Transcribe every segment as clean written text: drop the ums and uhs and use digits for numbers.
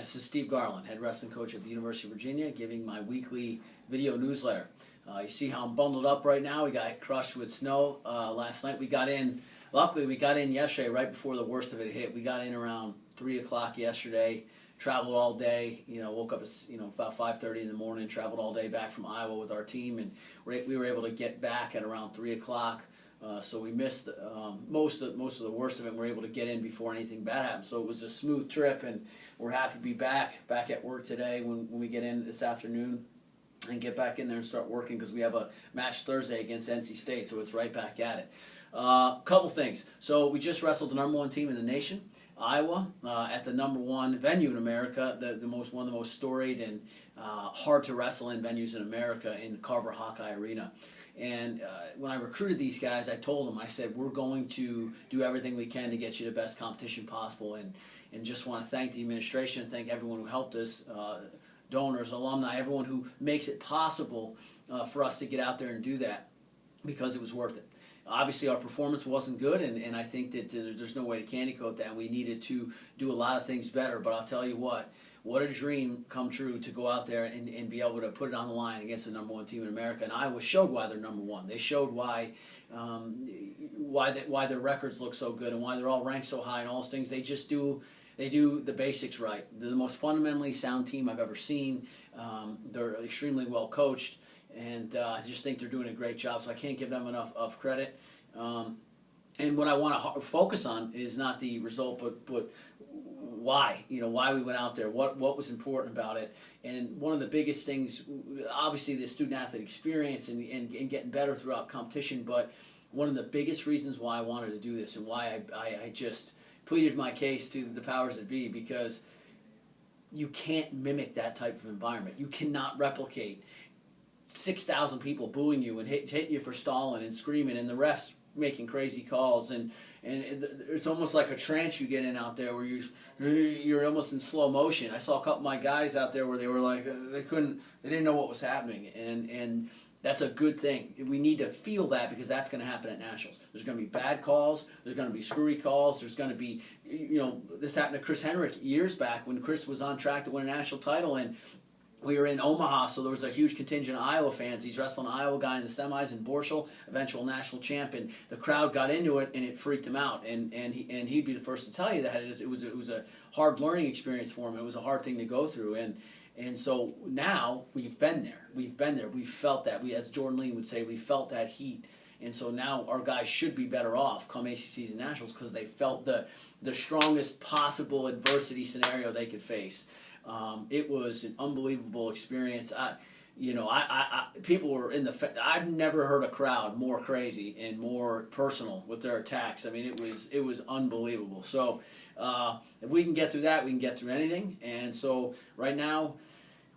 This is Steve Garland, head wrestling coach at the University of Virginia, giving my weekly video newsletter. You see how I'm bundled up right now. We got crushed with snow last night. Luckily we got in yesterday right before the worst of it hit. We got in around 3 o'clock yesterday, traveled all day, woke up at, about 5:30 in the morning, traveled all day back from Iowa with our team, and we were able to get back at around 3 o'clock. So we missed most of the worst of it, and we were able to get in before anything bad happened. So it was a smooth trip, and we're happy to be back at work today when we get in this afternoon and get back in there and start working, because we have a match Thursday against NC State, so it's right back at it. Couple things. So we just wrestled the #1 team in the nation, Iowa, at the #1 venue in America, one of the most storied and hard to wrestle in venues in America, in Carver Hawkeye Arena. And when I recruited these guys, I told them, I said, we're going to do everything we can to get you the best competition possible, and just want to thank the administration and thank everyone who helped us, donors, alumni, everyone who makes it possible for us to get out there and do that, because it was worth it. Obviously, our performance wasn't good, and I think that there's no way to candy coat that. We needed to do a lot of things better, but I'll tell you what a dream come true to go out there and be able to put it on the line against the #1 team in America. And Iowa showed why they're #1. They showed why their records look so good and why they're all ranked so high and all those things. They do the basics right. They're the most fundamentally sound team I've ever seen. They're extremely well coached, and I just think they're doing a great job, so I can't give them enough of credit. And what I want to focus on is not the result, but why, why we went out there, what was important about it. And one of the biggest things, obviously the student-athlete experience and getting better throughout competition, but one of the biggest reasons why I wanted to do this and why I just pleaded my case to the powers that be, because you can't mimic that type of environment. You cannot replicate 6,000 people booing you and hitting you for stalling and screaming, and the refs making crazy calls, and it's almost like a trance you get in out there where you're almost in slow motion. I saw a couple of my guys out there where they were like they didn't know what was happening, and that's a good thing. We need to feel that, because that's going to happen at nationals. There's going to be bad calls. There's going to be screwy calls. There's going to be, this happened to Chris Henrik years back when Chris was on track to win a national title, and we were in Omaha, so there was a huge contingent of Iowa fans. He's wrestling an Iowa guy in the semis in Borschel, eventual national champ, and the crowd got into it, and it freaked him out. And he'd be the first to tell you that it was a hard learning experience for him. It was a hard thing to go through, and so now we've been there. We've felt that. As Jordan Lean would say, we felt that heat. And so now our guys should be better off come ACCs and nationals, because they felt the strongest possible adversity scenario they could face. It was an unbelievable experience. People were I've never heard a crowd more crazy and more personal with their attacks. I mean, it was unbelievable. So if we can get through that, we can get through anything. And so right now,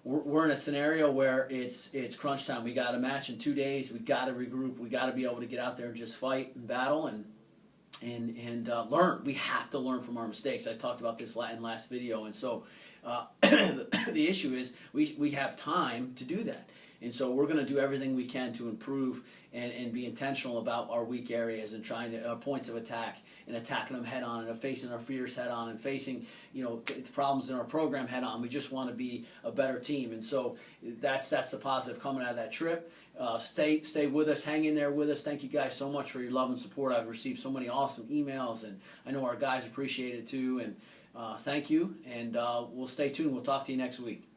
we're in a scenario where it's crunch time. We got a match in 2 days. We got to regroup. We got to be able to get out there and just fight and battle and learn. We have to learn from our mistakes. I talked about this in last video, and so the issue is we have time to do that. And so we're going to do everything we can to improve and be intentional about our weak areas and trying to points of attack and attacking them head on, and facing our fears head on, and facing the problems in our program head on. We just want to be a better team, and so that's the positive coming out of that trip. Stay with us, hang in there with us. Thank you guys so much for your love and support. I've received so many awesome emails, and I know our guys appreciate it too. And thank you, and we'll stay tuned. We'll talk to you next week.